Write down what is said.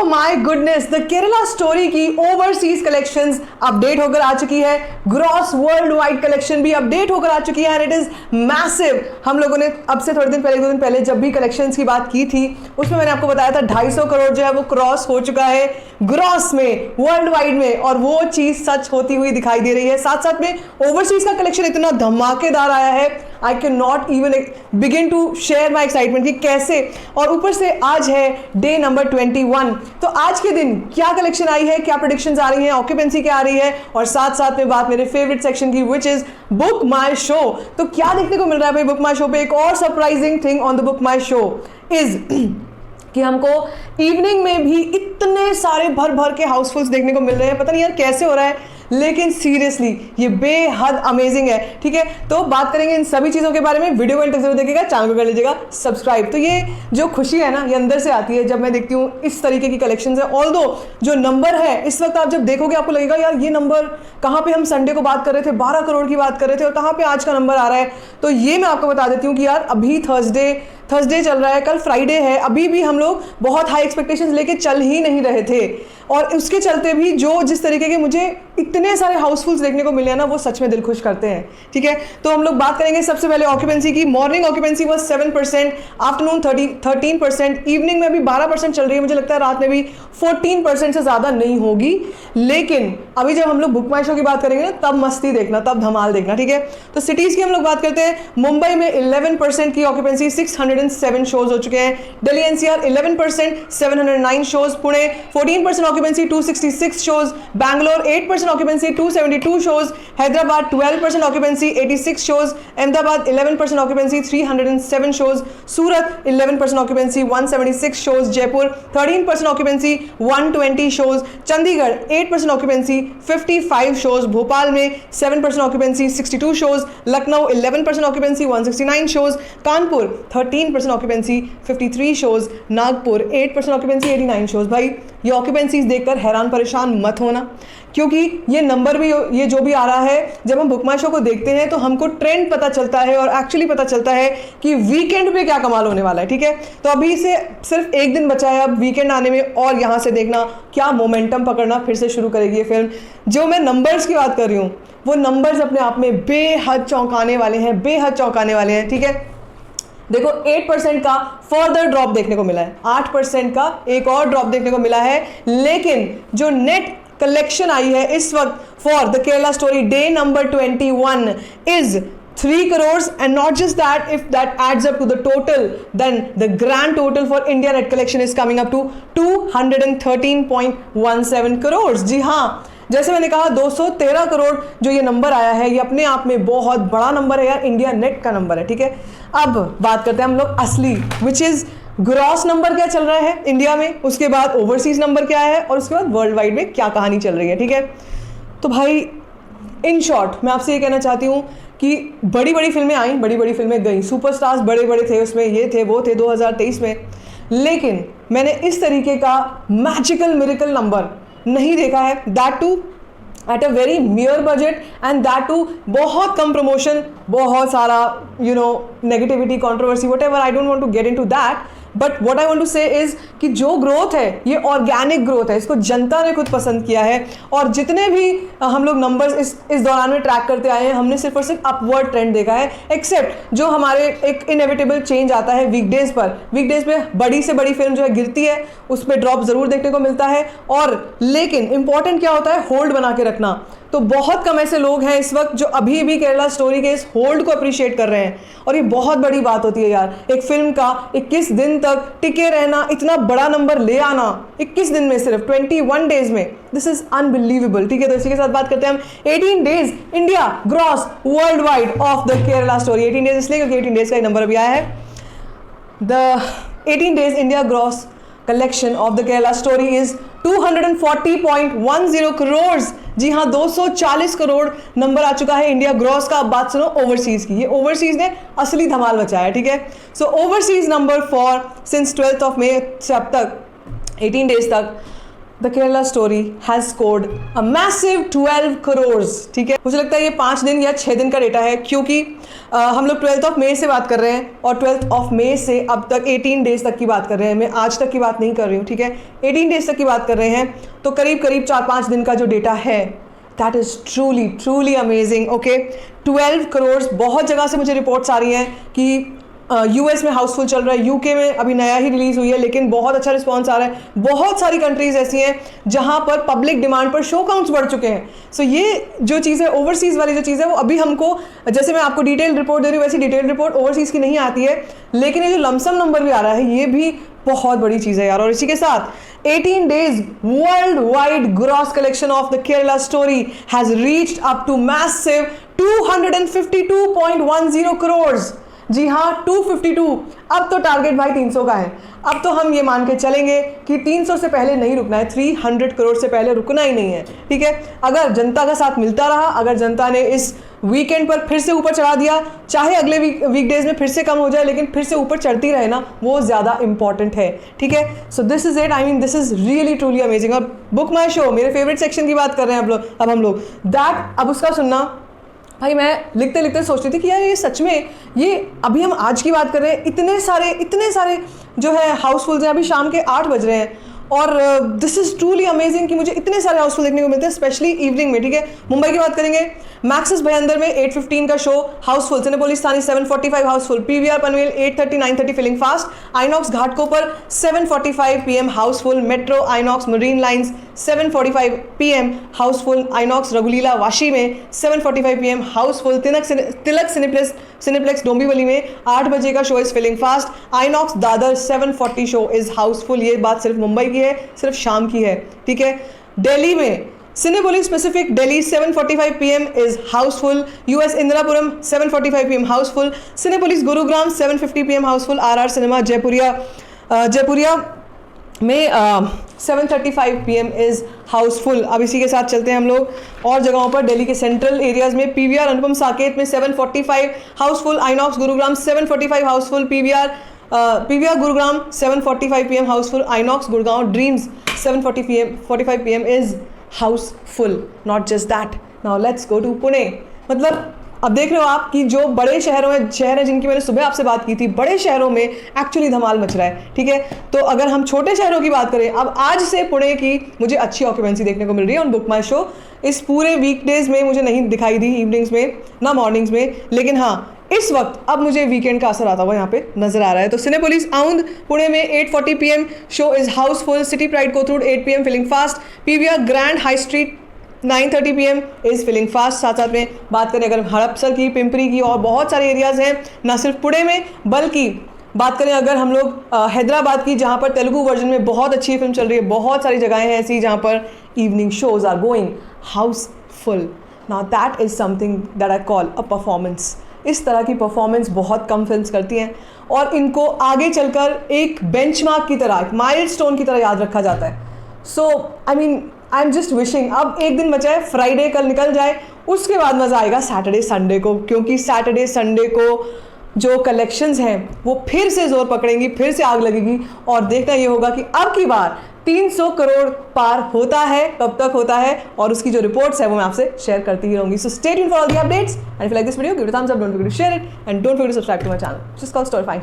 My goodness, the Kerala story की overseas collections update होकर आ चुकी है। ग्रॉस वर्ल्ड वाइड कलेक्शन भी अपडेट होकर आ चुकी है एंड इट इज मैसिव। हम लोगों ने अब से थोड़े दिन पहले, 2 दिन पहले जब भी कलेक्शंस की बात की थी उसमें मैंने आपको बताया था 250 करोड़ जो है वो क्रॉस हो चुका है ग्रॉस में, वर्ल्ड वाइड में, और वो चीज सच होती हुई दिखाई दे रही है। साथ साथ में ओवरसीज का कलेक्शन इतना धमाकेदार आया है, I can not even begin to share my excitement कि कैसे। और ऊपर से आज है डे नंबर 21, तो आज के दिन क्या कलेक्शन आई है, क्या प्रेडिक्शंस आ रही हैं, ऑक्यूपेंसी क्या आ रही है, और साथ साथ में बात मेरे फेवरेट सेक्शन की which is book my show. तो क्या देखने को मिल रहा है भाई बुक माई शो पे? एक और surprising thing on the book my show is कि हमको इवनिंग में भी इतने सारे भर भर के हाउसफुल्स देखने को मिल रहे हैं। पता नहीं यार कैसे हो रहा है, लेकिन सीरियसली ये बेहद अमेजिंग है। ठीक है, तो बात करेंगे इन सभी चीज़ों के बारे में। वीडियो को एंड तक जरूर देखिएगा, चैनल को कर लीजिएगा सब्सक्राइब। तो ये जो खुशी है ना, ये अंदर से आती है जब मैं देखती हूँ इस तरीके की कलेक्शंस है। ऑल्दो जो नंबर है इस वक्त आप जब देखोगे आपको लगेगा यार ये नंबर कहाँ पे हम संडे को बात कर रहे थे, 12 करोड़ की बात कर रहे थे, और कहाँ पे आज का नंबर आ रहा है। तो ये मैं आपको बता देती हूँ कि यार अभी थर्सडे चल रहा है, कल फ्राइडे है, अभी भी हम लोग बहुत हाई एक्सपेक्टेशंस लेके चल ही नहीं रहे थे, और उसके चलते भी जो जिस तरीके के मुझे इतने सारे हाउसफुल्स देखने को मिले हैं ना, वो सच में दिल खुश करते हैं। ठीक है, तो हम लोग बात करेंगे सबसे पहले ऑक्यूपेंसी की। Morning occupancy was 7%, afternoon 13%, evening में भी 12% चल रही है। मुझे लगता है रात में भी 14% से ज़्यादा नहीं होगी। लेकिन अभी जब हम लोग बुक माई शो की बात करेंगे ना, तब मस्ती देखना, तब धमाल देखना। ठीक है, तो सिटीज़ की हम लोग बात करते हैं। मुंबई में 11% की ऑक्यूपेंसी, 607 शोज हो चुके हैं। Delhi NCR 11%, 709 shows. Pune 14% occupancy, 266 shows. Bangalore 8% occupancy, 272 shows. Hyderabad 12% occupancy, 86 shows. Ahmedabad 11% occupancy, 307 shows. Surat 11% occupancy, 176 shows. Jaipur 13% occupancy, 120 shows. Chandigarh 8% occupancy, 55 shows. Bhopal में 7% occupancy, 62 shows. Lucknow 11% occupancy, 169 shows. Kanpur 13% occupancy, 53 shows. Nagpur 8% occupancy, 89 shows. भाई ये ऑक्यूपेंसीज देखकर हैरान परेशान मत होना, क्योंकि ये नंबर भी, ये जो भी आ रहा है, जब हम बुक माई शो को देखते हैं तो हमको ट्रेंड पता चलता है और एक्चुअली पता चलता है कि वीकेंड पे क्या कमाल होने वाला है। ठीक है, तो अभी से सिर्फ एक दिन बचा है अब वीकेंड आने में, और यहाँ से देखना क्या मोमेंटम पकड़ना फिर से शुरू करेगी ये फिल्म। जो मैं नंबर्स की बात कर रही हूँ, वो नंबर्स अपने आप में बेहद चौंकाने वाले हैं, बेहद चौंकाने वाले हैं। ठीक है, देखो 8% का फर्दर ड्रॉप देखने को मिला है, 8% का एक और ड्रॉप देखने को मिला है। लेकिन जो नेट कलेक्शन आई है इस वक्त for the Kerala story day number 21 is 3 crores, and not just that, if that adds up to the total, then the grand total for India net collection is coming up to 213.17 crores। जी हाँ, जैसे मैंने कहा 213 करोड़ जो ये number आया है, ये अपने आप में बहुत बड़ा नंबर है यार, इंडिया नेट का नंबर है। ठीक है, अब बात करते हैं हम लोग असली, विच इज ग्रॉस नंबर क्या चल रहा है इंडिया में, उसके बाद ओवरसीज नंबर क्या है, और उसके बाद वर्ल्ड वाइड में क्या कहानी चल रही है। ठीक है, तो भाई इन शॉर्ट मैं आपसे ये कहना चाहती हूँ कि बड़ी बड़ी फिल्में आई, बड़ी बड़ी फिल्में गई, सुपरस्टार्स बड़े बड़े थे उसमें, ये थे वो थे 2023 में, लेकिन मैंने इस तरीके का मैजिकल मिरेकल नंबर नहीं देखा है, that too at a very mere budget, and that too बहुत कम प्रमोशन, बहुत सारा negativity, controversy, whatever, I don't want to get into that, but what I want to say is कि जो growth है ये ऑर्गेनिक ग्रोथ है, इसको जनता ने खुद पसंद किया है। और जितने भी हम लोग नंबर्स इस दौरान में ट्रैक करते आए हैं, हमने सिर्फ और सिर्फ अपवर्ड ट्रेंड देखा है, एक्सेप्ट जो हमारे एक इनएविटेबल चेंज आता है वीकडेज पर। वीकडेज पे बड़ी से बड़ी फिल्म जो है गिरती है, उस पर ड्रॉप जरूर देखने को मिलता है। और लेकिन इंपॉर्टेंट क्या होता है, होल्ड बना के रखना। तो बहुत कम ऐसे लोग हैं इस वक्त जो अभी भी केरला स्टोरी के इस होल्ड को अप्रिशिएट कर रहे हैं, और ये बहुत बड़ी बात होती है यार। एक फिल्म का 21 दिन तक टिके रहना, इतना बड़ा नंबर ले आना 21 दिन में, सिर्फ 21 डेज में, दिस इज अनबिलीवेबल। ठीक है, तो इसी के साथ बात करते हैं हम 18 days India gross world wide of the Kerala Story. 18 days इसलिए क्योंकि 18 डेज का नंबर अभी आया है। The 18 days India gross collection of the Kerala Story is 240.10 crore. जी हाँ, 240 करोड़ नंबर आ चुका है इंडिया ग्रॉस का। अब बात सुनो ओवरसीज की, ये ओवरसीज ने असली धमाल मचाया है। ठीक है, so overseas number for since 12th of May से अब तक 18 डेज तक the Kerala Story has scored a massive 12 crore. ठीक है, मुझे लगता है ये 5 दिन या 6 दिन का डेटा है, क्योंकि हम लोग 12 मई से बात कर रहे हैं और 12 मई से अब तक 18 डेज तक की बात कर रहे हैं। मैं आज तक की बात नहीं कर रही हूँ, ठीक है, 18 डेज तक की बात कर रहे हैं। तो करीब करीब 4-5 दिन का जो डेटा है, that is truly amazing. Okay, 12 crore. बहुत जगह से मुझे रिपोर्ट्स आ रही हैं कि यूएस में हाउसफुल चल रहा है, यूके में अभी नया ही रिलीज़ हुई है लेकिन बहुत अच्छा रिस्पांस आ रहा है। बहुत सारी कंट्रीज़ ऐसी हैं जहां पर पब्लिक डिमांड पर शो काउंट्स बढ़ चुके हैं। सो ये जो चीज़ है, ओवरसीज़ वाली जो चीज़ है, वो अभी हमको, जैसे मैं आपको डिटेल रिपोर्ट दे रही हूँ वैसी डिटेल रिपोर्ट ओवरसीज़ की नहीं आती है, लेकिन ये जो लमसम नंबर भी आ रहा है ये भी बहुत बड़ी चीज़ है यार। और इसी के साथ 18 days world wide gross collection of the Kerala Story has reached up to massive 252.10 crore. जी हाँ, 252। अब तो टारगेट भाई 300 का है। अब तो हम ये मान के चलेंगे कि 300 से पहले नहीं रुकना है, 300 करोड़ से पहले रुकना ही नहीं है। ठीक है, अगर जनता का साथ मिलता रहा, अगर जनता ने इस वीकेंड पर फिर से ऊपर चढ़ा दिया, चाहे अगले वीकडेज में फिर से कम हो जाए लेकिन फिर से ऊपर चढ़ती रहे ना, वो ज़्यादा इंपॉर्टेंट है। ठीक है, so this is it. I mean this is really truly amazing. और बुक माई शो, मेरे फेवरेट सेक्शन की बात कर रहे हैं अब हम लोग दैट। अब उसका सुनना भाई, मैं लिखते लिखते सोचती थी कि यार ये सच में, ये अभी हम आज की बात कर रहे हैं, इतने सारे जो है हाउसफुल्स हैं। अभी शाम के 8 बज रहे हैं और दिस इज़ ट्रूली अमेजिंग कि मुझे इतने सारे हाउसफुल देखने को मिलते हैं, स्पेशली इवनिंग में। ठीक है, मुंबई की बात करेंगे, मैक्सिस भयंदर में 8:15 का show housefull, Cinepolis Thane 7:45 housefull, PVR Panvel 8:30 9:30 filling fast, INOX Ghatkopar 7:45 PM housefull, Metro INOX Marine Lines 7:45 PM housefull, INOX रघुलीला वाशी में 7:45 PM housefull, Tilak Cineplex Dombivli में 8 बजे का show is filling fast, INOX Dadar 7:40 show is housefull. ये बात सिर्फ मुंबई की है, सिर्फ शाम की है। ठीक है, दिल्ली में Cinepolis Pacific Delhi 7:45 PM is Housefull, US Indirapuram 7:45 PM Housefull, Cinepolis Gurugram 7:50 PM Housefull, RR cinema Jaipuria में 7:35 PM इज हाउसफुल। अब इसी के साथ चलते हैं हम लोग और जगहों पर। दिल्ली के सेंट्रल एरियाज में पीवीआर अनुपम साकेत में 7:45 housefull, INOX Gurugram 7:45 housefull, PVR Gurugram 7:45 PM housefull, INOX Gurgaon Dreams 7:45 PM is housefull. Not just that, now let's go to Pune. मतलब अब देख रहे हो आप कि जो बड़े शहर हैं जिनकी मैंने सुबह आपसे बात की थी, बड़े शहरों में एक्चुअली धमाल मच रहा है। ठीक है, तो अगर हम छोटे शहरों की बात करें, अब आज से पुणे की मुझे अच्छी ऑक्यूपेंसी देखने को मिल रही है ऑन बुक माई शो। इस पूरे वीकडेज में मुझे नहीं दिखाई दी, इवनिंग्स में ना मॉर्निंग्स में, लेकिन हाँ इस वक्त अब मुझे वीकेंड का असर आता हुआ यहाँ पे नजर आ रहा है। तो सिनेपोलिस आउंद पुणे में 8:40 PM show is housefull, City Pride Kothrud 8 PM filling fast, PVR Grand High Street 9:30 PM is filling fast. साथ साथ में बात करें अगर हड़पसर की, पिंपरी की, और बहुत सारे एरियाज हैं ना सिर्फ पुणे में, बल्कि बात करें अगर हम लोग हैदराबाद की, जहाँ पर तेलुगु वर्जन में बहुत अच्छी फिल्म चल रही है, बहुत सारी जगहें हैं ऐसी जहाँ पर evening shows are going housefull. Now that is something that I call a performance. इस तरह की परफॉर्मेंस बहुत कम फिल्म्स करती हैं और इनको आगे चलकर एक बेंचमार्क की तरह, एक माइलस्टोन की तरह याद रखा जाता है। सो आई एम जस्ट विशिंग अब एक दिन बचा है, फ्राइडे कल निकल जाए, उसके बाद मज़ा आएगा सैटरडे संडे को, क्योंकि सैटरडे संडे को जो कलेक्शंस हैं वो फिर से जोर पकड़ेंगी, फिर से आग लगेगी। और देखना ये होगा कि अब की बार 300 करोड़ पार होता है, कब तक होता है, और उसकी जो रिपोर्ट्स है वो मैं आपसे शेयर करती ही रहूंगी। So stay tuned for all the updates and if you like this video give it a thumbs up, don't forget to share it and don't forget to subscribe to my channel, just call Storify.